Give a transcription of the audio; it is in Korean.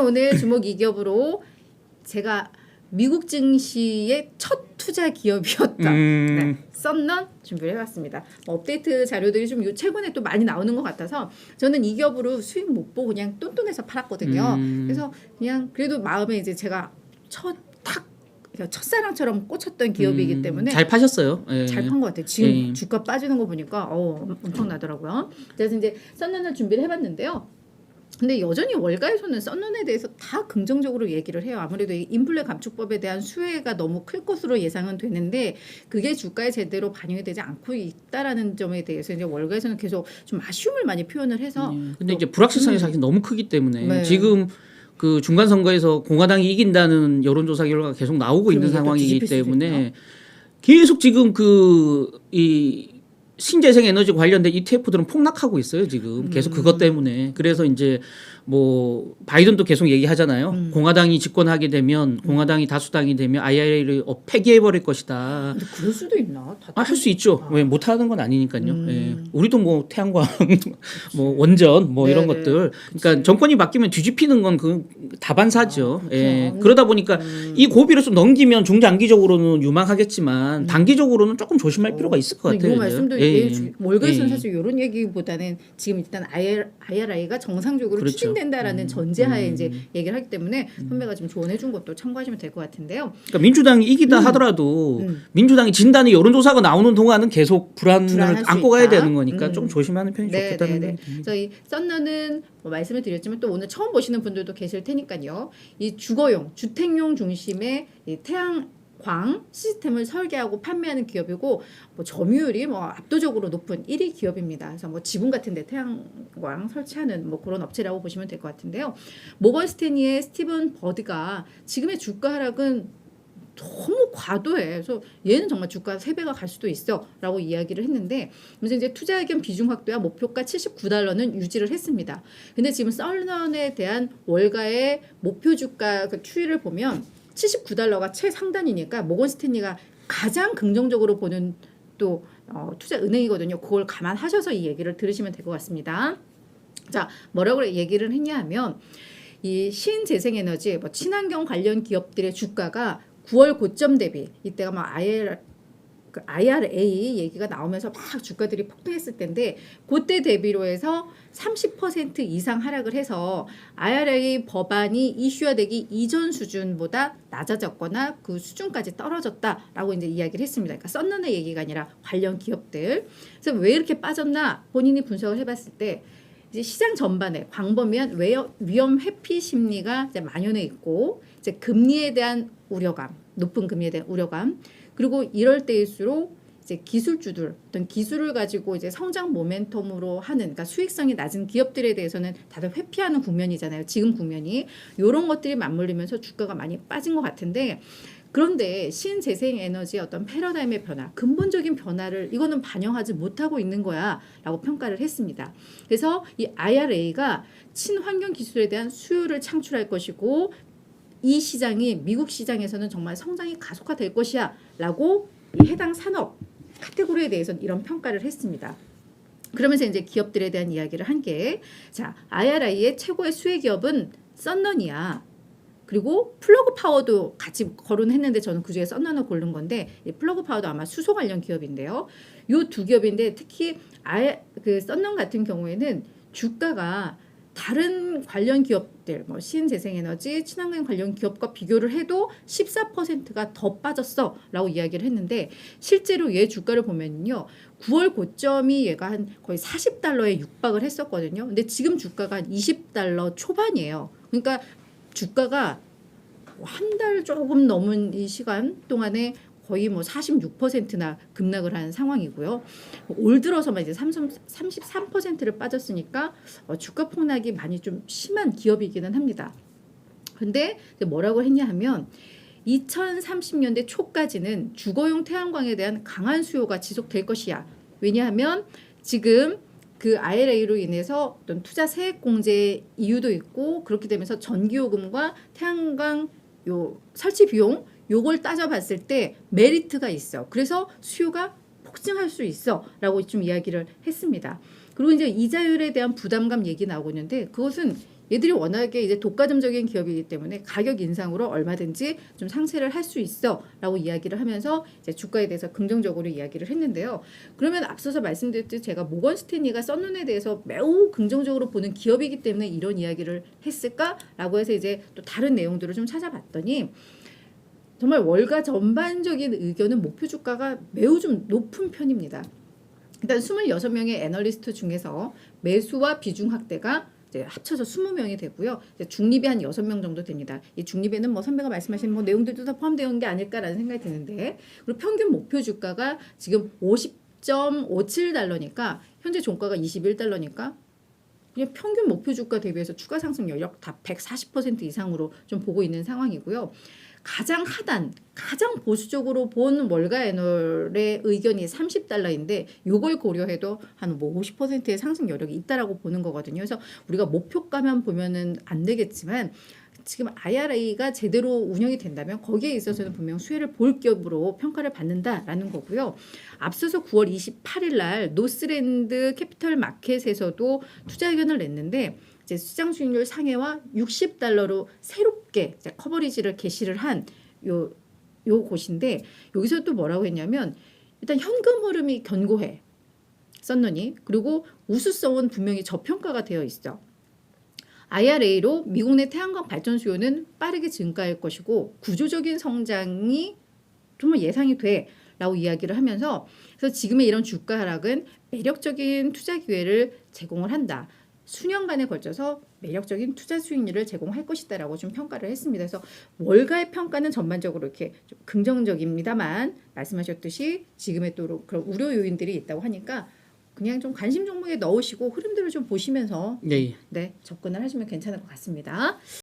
오늘 주목 2기업으로 제가 미국 증시의 첫 투자 기업이었던 네, 썬런 준비를 해봤습니다. 업데이트 자료들이 좀 최근에 또 많이 나오는 것 같아서 저는 이 기업으로 수익 못 보고 그냥 똔똔해서 팔았거든요. 그래서 그냥 그래도 마음에 이제 제가 첫사랑처럼 꽂혔던 기업이기 때문에 잘 파셨어요. 예. 잘 판 것 같아요. 지금 예. 주가 빠지는 거 보니까 엄청나더라고요. 그래서 이제 썬런을 준비를 해봤는데요. 근데 여전히 월가에서는 썬런에 대해서 다 긍정적으로 얘기를 해요. 아무래도 이 인플레 감축법에 대한 수혜가 너무 클 것으로 예상은 되는데 그게 주가에 제대로 반영이 되지 않고 있다라는 점에 대해서 이제 월가에서는 계속 좀 아쉬움을 많이 표현을 해서 근데 이제 불확실성이 사실 너무 크기 때문에 네. 지금 그 중간 선거에서 공화당이 이긴다는 여론조사 결과가 계속 나오고 있는 상황이기 때문에 계속 지금 이 신재생 에너지 관련된 ETF들은 폭락하고 있어요, 지금. 계속 그것 때문에. 그래서 이제 뭐 바이든도 계속 얘기하잖아요. 공화당이 집권하게 되면 공화당이 다수당이 되면 IRA를 폐기해 버릴 것이다. 근데 그럴 수도 있나? 할 수 있죠. 왜 못 하는 건 아니니까요. 예. 우리도 뭐 태양광 뭐 원전 뭐 이런 것들. 그러니까 정권이 바뀌면 뒤집히는 건 그 다반사죠. 예. 그러다 보니까 이 고비를 좀 넘기면 중장기적으로는 유망하겠지만 단기적으로는 조금 조심할 필요가 있을 것 같아요. 이 말씀도 월가에서는 사실 이런 얘기보다는 지금 일단 IRA가 정상적으로 그렇죠. 추진된다라는 전제하에 이제 얘기를 하기 때문에 선배가 좀 조언해 준 것도 참고하시면 될 것 같은데요. 그러니까 민주당이 이기다 하더라도 민주당이 진다는 여론조사가 나오는 동안은 계속 불안을 안고 가야 되는 거니까 좀 조심하는 편이 좋겠다는 거예요. 저희 썬런은 뭐 말씀을 드렸지만 또 오늘 처음 보시는 분들도 계실 테니까요. 이 주거용, 주택용 중심의 이 태양광 시스템을 설계하고 판매하는 기업이고 뭐 점유율이 뭐 압도적으로 높은 1위 기업입니다. 그래서 뭐 지분 같은데 태양광 설치하는 뭐 그런 업체라고 보시면 될 것 같은데요. 모건 스탠리의 스티븐 버드가 지금의 주가 하락은 너무 과도해. 그래서 얘는 정말 주가 3배가 갈 수도 있어라고 이야기를 했는데 그래서 이제 투자 의견 비중 확대와 목표가 $79는 유지를 했습니다. 근데 지금 썬런에 대한 월가의 목표 주가 그 추이를 보면 $79가 최상단이니까 모건 스탠리가 가장 긍정적으로 보는 또 투자 은행이거든요. 그걸 감안하셔서 이 얘기를 들으시면 될 것 같습니다. 자, 뭐라고 얘기를 했냐 하면 이 신재생에너지 뭐 친환경 관련 기업들의 주가가 9월 고점 대비 이때가 막 IRA 얘기가 나오면서 막 주가들이 폭등했을 때인데 그때 대비로 해서 30% 이상 하락을 해서 IRA 법안이 이슈화되기 이전 수준보다 낮아졌거나 그 수준까지 떨어졌다라고 이제 이야기를 했습니다. 그러니까 썬런의 얘기가 아니라 관련 기업들. 그래서 왜 이렇게 빠졌나 본인이 분석을 해봤을 때 이제 시장 전반에 광범위한 위험 회피 심리가 이제 만연해 있고 이제 금리에 대한 우려감, 높은 금리에 대한 우려감, 그리고 이럴 때일수록 이제 기술주들 어떤 기술을 가지고 이제 성장 모멘텀으로 하는 그러니까 수익성이 낮은 기업들에 대해서는 다들 회피하는 국면이잖아요. 지금 국면이 이런 것들이 맞물리면서 주가가 많이 빠진 것 같은데 그런데 신재생에너지의 어떤 패러다임의 변화, 근본적인 변화를 이거는 반영하지 못하고 있는 거야 라고 평가를 했습니다. 그래서 이 IRA가 친환경 기술에 대한 수요를 창출할 것이고 이 시장이 미국 시장에서는 정말 성장이 가속화될 것이야 라고 해당 산업 카테고리에 대해서는 이런 평가를 했습니다. 그러면서 이제 기업들에 대한 이야기를 한 게 자, IRA의 최고의 수혜 기업은 썬런이야. 그리고 플러그 파워도 같이 거론했는데 저는 그중에 썬런을 고른 건데 이 플러그 파워도 아마 수소 관련 기업인데요. 이 두 기업인데 특히 그 썬런 같은 경우에는 주가가 다른 관련 기업들, 뭐 신재생에너지, 친환경 관련 기업과 비교를 해도 14%가 더 빠졌어라고 이야기를 했는데 실제로 얘 주가를 보면요, 9월 고점이 얘가 한 거의 $40에 육박을 했었거든요. 근데 지금 주가가 한 $20 초반이에요. 그러니까 주가가 한 달 조금 넘은 이 시간 동안에 거의 뭐 46%나 급락을 한 상황이고요. 올 들어서만 이제 33%를 빠졌으니까 주가 폭락이 많이 좀 심한 기업이기는 합니다. 근데 뭐라고 했냐 하면 2030년대 초까지는 주거용 태양광에 대한 강한 수요가 지속될 것이야. 왜냐하면 지금 그 IRA로 인해서 어떤 투자 세액 공제 이유도 있고 그렇게 되면서 전기요금과 태양광 요 설치 비용 요걸 따져봤을 때 메리트가 있어. 그래서 수요가 폭증할 수 있어라고 좀 이야기를 했습니다. 그리고 이제 이자율에 대한 부담감 얘기 나오고 있는데 그것은 얘들이 워낙에 이제 독과점적인 기업이기 때문에 가격 인상으로 얼마든지 좀 상쇄를 할 수 있어라고 이야기를 하면서 이제 주가에 대해서 긍정적으로 이야기를 했는데요. 그러면 앞서서 말씀드렸듯이 제가 모건 스탠리가 썬룬에 대해서 매우 긍정적으로 보는 기업이기 때문에 이런 이야기를 했을까라고 해서 이제 또 다른 내용들을 좀 찾아봤더니 정말 월가 전반적인 의견은 목표 주가가 매우 좀 높은 편입니다. 일단 26명의 애널리스트 중에서 매수와 비중 확대가 이제 합쳐서 20명이 되고요. 이제 중립이 한 6명 정도 됩니다. 이 중립에는 뭐 선배가 말씀하신 뭐 내용들도 다 포함되어 있는 게 아닐까라는 생각이 드는데, 그리고 평균 목표 주가가 지금 50.57달러니까 현재 종가가 21달러니까 그냥 평균 목표 주가 대비해서 추가 상승 여력 다 140% 이상으로 좀 보고 있는 상황이고요. 가장 하단, 가장 보수적으로 본 월가 애널의 의견이 30달러인데 요걸 고려해도 한 뭐 50%의 상승 여력이 있다라고 보는 거거든요. 그래서 우리가 목표가만 보면은 안 되겠지만 지금 IRA가 제대로 운영이 된다면 거기에 있어서는 분명 수혜를 볼 기업으로 평가를 받는다라는 거고요. 앞서서 9월 28일 날 노스랜드 캐피털 마켓에서도 투자 의견을 냈는데 이제 시장 수익률 상해와 60달러로 새롭게 이제 커버리지를 게시를 한 요 곳인데, 여기서 또 뭐라고 했냐면 일단 현금 흐름이 견고해. 썬런이. 그리고 우수성은 분명히 저평가가 되어 있어. IRA로 미국 내 태양광 발전 수요는 빠르게 증가할 것이고 구조적인 성장이 정말 예상이 돼라고 이야기를 하면서, 그래서 지금의 이런 주가 하락은 매력적인 투자 기회를 제공을 한다. 수년간에 걸쳐서 매력적인 투자 수익률을 제공할 것이다라고 좀 평가를 했습니다. 그래서 월가의 평가는 전반적으로 이렇게 좀 긍정적입니다만 말씀하셨듯이 지금의 또 그런 우려 요인들이 있다고 하니까 그냥 좀 관심 종목에 넣으시고 흐름들을 좀 보시면서 예. 네, 접근을 하시면 괜찮을 것 같습니다.